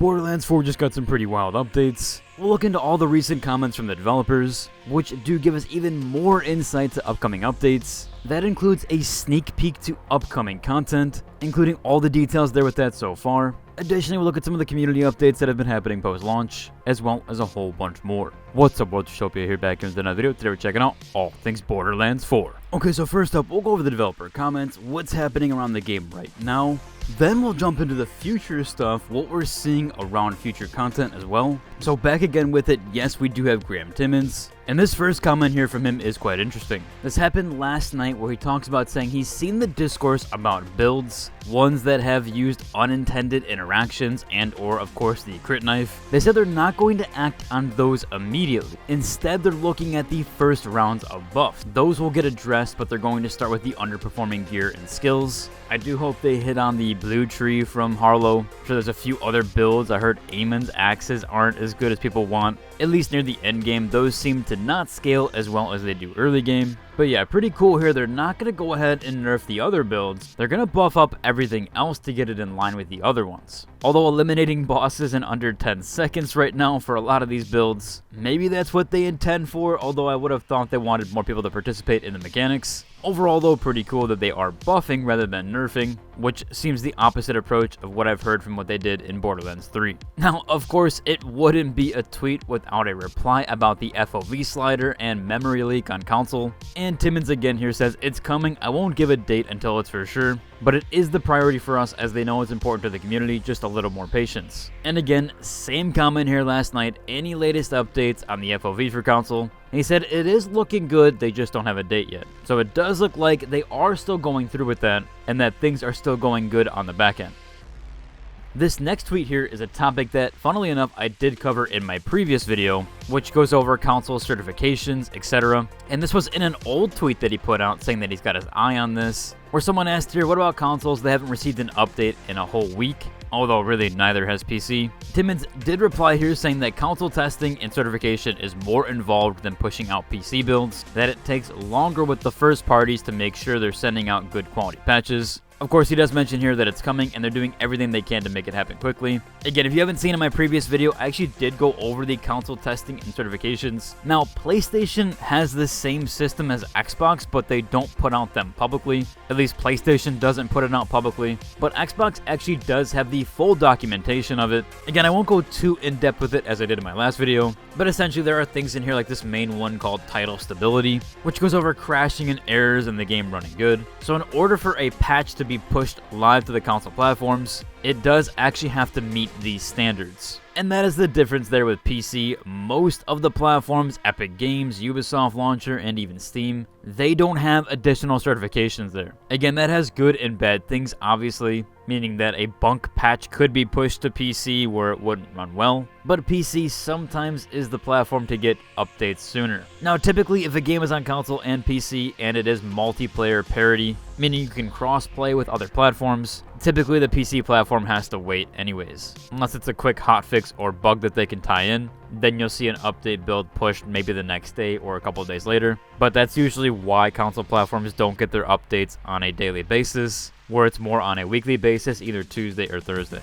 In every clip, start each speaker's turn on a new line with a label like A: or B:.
A: Borderlands 4 just got some pretty wild updates. We'll look into all the recent comments from the developers, which do give us even more insight to upcoming updates. That includes a sneak peek to upcoming content, including all the details there with that so far. Additionally, we'll look at some of the community updates that have been happening post-launch, as well as a whole bunch more. What's up, Worldtopia here, back into another video. Today we're checking out all things Borderlands 4. Okay, so first up, we'll go over the developer comments, what's happening around the game right now. Then we'll jump into the future stuff, what we're seeing around future content as well. So back again with it, yes, we do have Graham Timmons. And this first comment here from him is quite interesting. This happened last night where he talks about saying he's seen the discourse about builds, ones that have used unintended interactions and or of course the crit knife. They said they're not going to act on those immediately. Instead, they're looking at the first rounds of buffs. Those will get addressed, but they're going to start with the underperforming gear and skills. I do hope they hit on the blue tree from Harlow. I'm sure there's a few other builds. I heard Eamon's axes aren't as good as people want. At least near the end game, those seem to not scale as well as they do early game. But yeah, pretty cool here. They're not going to go ahead and nerf the other builds. They're going to buff up everything else to get it in line with the other ones. Although eliminating bosses in under 10 seconds right now for a lot of these builds, maybe that's what they intend for, although I would have thought they wanted more people to participate in the mechanics. Overall though, pretty cool that they are buffing rather than nerfing, which seems the opposite approach of what I've heard from what they did in Borderlands 3. Now, of course, it wouldn't be a tweet without a reply about the FOV slider and memory leak on console. And Timmons again here says, it's coming, I won't give a date until it's for sure, but it is the priority for us as they know it's important to the community, just a little more patience. And again, same comment here last night, any latest updates on the FOV for console? He said it is looking good, they just don't have a date yet. So it does look like they are still going through with that, and that things are still going good on the back end. This next tweet here is a topic that, funnily enough, I did cover in my previous video, which goes over console certifications, etc. And this was in an old tweet that he put out saying that he's got his eye on this, where someone asked here, what about consoles? They haven't received an update in a whole week, although really neither has PC. Timmons did reply here saying that console testing and certification is more involved than pushing out PC builds, that it takes longer with the first parties to make sure they're sending out good quality patches. Of course, he does mention here that it's coming and they're doing everything they can to make it happen quickly. Again, if you haven't seen in my previous video, I actually did go over the console testing and certifications. Now, PlayStation has the same system as Xbox, but they don't put out them publicly. At least PlayStation doesn't put it out publicly, but Xbox actually does have the full documentation of it. Again, I won't go too in-depth with it as I did in my last video, but essentially there are things in here like this main one called title stability, which goes over crashing and errors and the game running good. So in order for a patch to be pushed live to the console platforms, it does actually have to meet these standards. And that is the difference there with PC. Most of the platforms, Epic Games, Ubisoft Launcher, and even Steam, they don't have additional certifications there. Again, that has good and bad things, obviously, meaning that a bunk patch could be pushed to PC where it wouldn't run well, but PC sometimes is the platform to get updates sooner. Now, typically, if a game is on console and PC and it is multiplayer parity, meaning you can cross-play with other platforms, typically the PC platform has to wait anyways. Unless it's a quick hotfix or bug that they can tie in, then you'll see an update build pushed maybe the next day or a couple of days later. But that's usually why console platforms don't get their updates on a daily basis, where it's more on a weekly basis, either Tuesday or Thursday.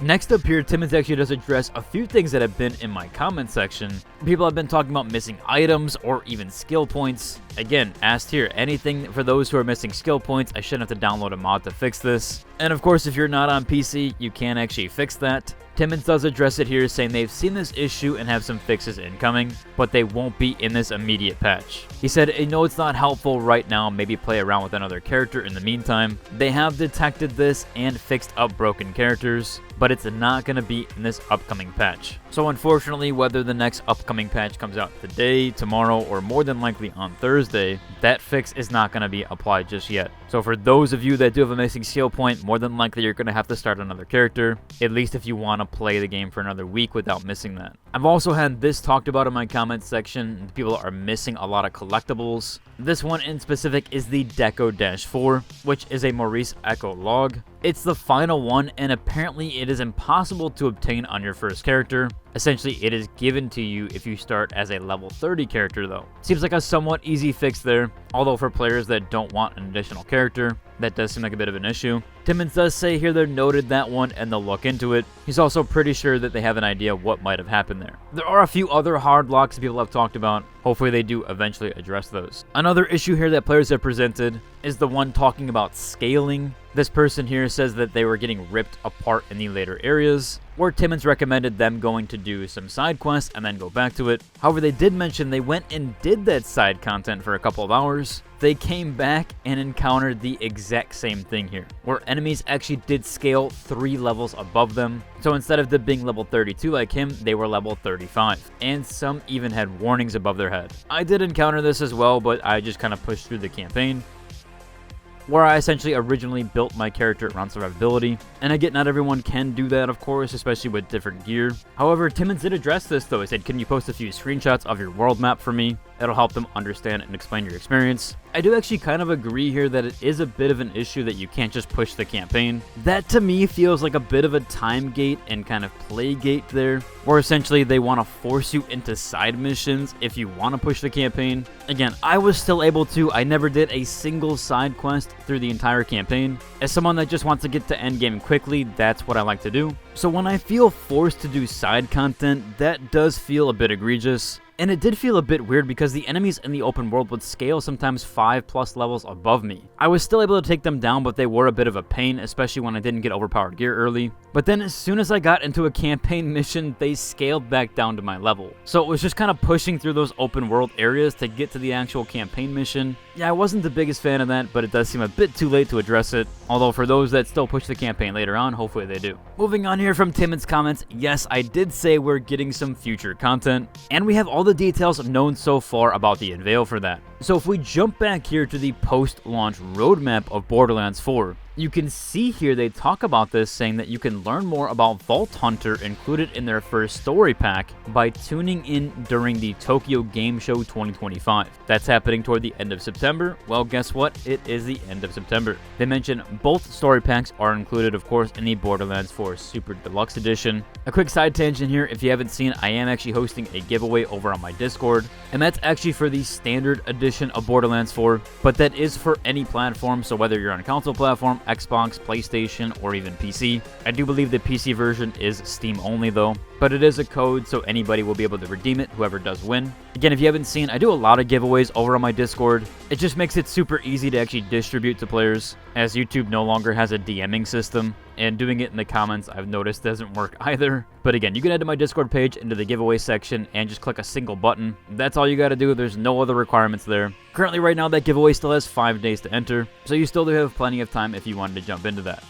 A: Next up here, Timmons actually does address a few things that have been in my comment section. People have been talking about missing items or even skill points. Again, asked here, anything for those who are missing skill points, I shouldn't have to download a mod to fix this. And of course, if you're not on PC, you can actually fix that. Timmons does address it here, saying they've seen this issue and have some fixes incoming, but they won't be in this immediate patch. He said, I know it's not helpful right now, maybe play around with another character in the meantime. They have detected this and fixed up broken characters, but it's not going to be in this upcoming patch. So unfortunately, whether the next upcoming patch comes out today, tomorrow, or more than likely on Thursday, that fix is not going to be applied just yet. So for those of you that do have a missing skill point, more than likely you're going to have to start another character, at least if you want to play the game for another week without missing that. I've also had this talked about in my comments section. People are missing a lot of collectibles. This one in specific is the Deco-4, which is a Maurice Echo log. It's the final one, and apparently it is impossible to obtain on your first character. Essentially, it is given to you if you start as a level 30 character though. Seems like a somewhat easy fix there, although for players that don't want an additional character, That does seem like a bit of an issue. Timmons does say here they're noted that one and they'll look into it. He's also pretty sure that they have an idea of what might have happened there. There are a few other hard locks that people have talked about. Hopefully they do eventually address those. Another issue here that players have presented is the one talking about scaling. This person here says that they were getting ripped apart in the later areas, where Timmons recommended them going to do some side quests and then go back to it. However, they did mention they went and did that side content for a couple of hours. They came back and encountered the exact same thing here, where enemies actually did scale 3 levels above them. So instead of them being level 32 like him, they were level 35. And some even had warnings above their head. I did encounter this as well, but I just kind of pushed through the campaign, where I essentially originally built my character around survivability. And I get not everyone can do that, of course, especially with different gear. However, Timmons did address this though. He said, can you post a few screenshots of your world map for me? That'll help them understand and explain your experience. I do actually kind of agree here that it is a bit of an issue that you can't just push the campaign. That to me feels like a bit of a time gate and kind of play gate there, where essentially they want to force you into side missions if you want to push the campaign. Again, I was still able to. I never did a single side quest through the entire campaign. As someone that just wants to get to endgame quickly, that's what I like to do. So when I feel forced to do side content, that does feel a bit egregious. And it did feel a bit weird because the enemies in the open world would scale sometimes 5+ levels above me. I was still able to take them down, but they were a bit of a pain, especially when I didn't get overpowered gear early. But then as soon as I got into a campaign mission, they scaled back down to my level. So it was just kind of pushing through those open world areas to get to the actual campaign mission. Yeah, I wasn't the biggest fan of that, but it does seem a bit too late to address it. Although for those that still push the campaign later on, hopefully they do. Moving on here from Timmons' comments, yes, I did say we're getting some future content, and we have all the details known so far about the unveil for that. So if we jump back here to the post-launch roadmap of Borderlands 4, you can see here they talk about this, saying that you can learn more about Vault Hunter included in their first story pack by tuning in during the Tokyo Game Show 2025. That's happening toward the end of September. Well, guess what? It is the end of September. They mention both story packs are included, of course, in the Borderlands 4 Super Deluxe Edition. A quick side tangent here, if you haven't seen, I am actually hosting a giveaway over on my Discord, and that's actually for the standard edition of Borderlands 4, but that is for any platform, so whether you're on a console platform, Xbox, PlayStation, or even PC. I do believe the PC version is Steam only though, but it is a code, so anybody will be able to redeem it, whoever does win. Again, if you haven't seen, I do a lot of giveaways over on my Discord. It just makes it super easy to actually distribute to players, as YouTube no longer has a DMing system, and doing it in the comments I've noticed doesn't work either. But again, you can head to my Discord page into the giveaway section and just click a single button. That's all you got to do. There's no other requirements there. Currently right now that giveaway still has 5 days to enter, so you still do have plenty of time if you wanted to jump into that.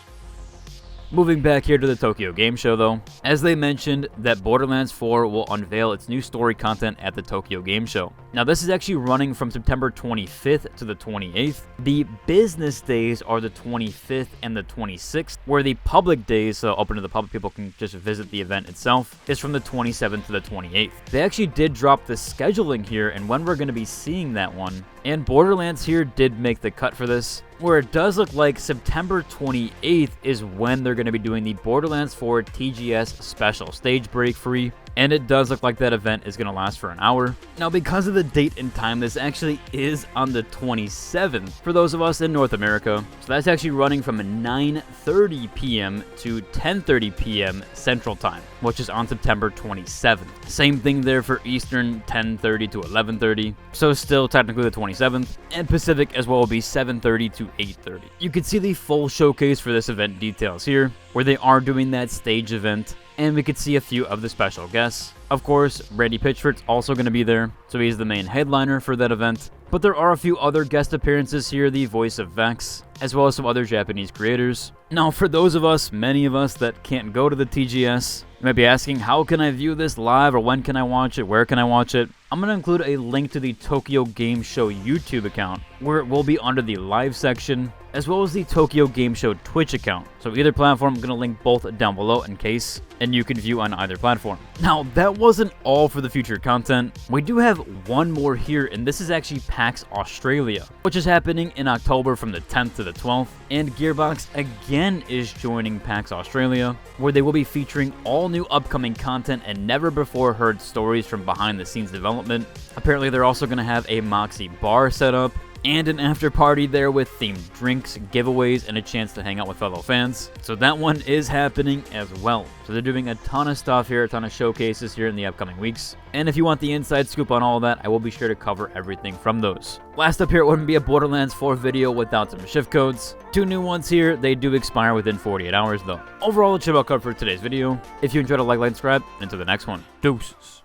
A: Moving back here to the Tokyo Game Show though, as they mentioned that Borderlands 4 will unveil its new story content at the Tokyo Game Show. Now this is actually running from September 25th to the 28th. The business days are the 25th and the 26th, where the public days, so open to the public, people can just visit the event itself, is from the 27th to the 28th. They actually did drop the scheduling here and when we're going to be seeing that one, and Borderlands here did make the cut for this, where it does look like September 28th is when they're going to be doing the Borderlands 4 TGS special stage break free, and it does look like that event is going to last for an hour. Now, because of the date and time, this actually is on the 27th for those of us in North America, so that's actually running from 9:30 p.m. to 10:30 p.m. Central Time, which is on September 27th. Same thing there for Eastern, 10:30 to 11:30, so still technically the 27th, and Pacific as well will be 7:30 to 8:30. You can see the full showcase for this event details here, where they are doing that stage event, and we could see a few of the special guests. Of course, Randy Pitchford's also going to be there, so he's the main headliner for that event. But there are a few other guest appearances here, the voice of Vex, as well as some other Japanese creators. Now, for those of us, many of us that can't go to the TGS, you might be asking, how can I view this live, or when can I watch it, where can I watch it? I'm going to include a link to the Tokyo Game Show YouTube account, where it will be under the live section, as well as the Tokyo Game Show Twitch account. So either platform, I'm going to link both down below in case, and you can view on either platform. Now, that wasn't all for the future content. We do have one more here, and this is actually PAX Australia, which is happening in October from the 10th to the 12th, and Gearbox again is joining PAX Australia, where they will be featuring all new upcoming content and never before heard stories from behind the scenes development. Apparently they're also going to have a Moxie bar set up, and an after party there with themed drinks, giveaways, and a chance to hang out with fellow fans. So that one is happening as well. So they're doing a ton of stuff here, a ton of showcases here in the upcoming weeks. And if you want the inside scoop on all of that, I will be sure to cover everything from those. Last up here, it wouldn't be a Borderlands 4 video without some shift codes. 2 new ones here. They do expire within 48 hours though. Overall, it should about cover for today's video. If you enjoyed it, like, subscribe, and until the next one. Deuces.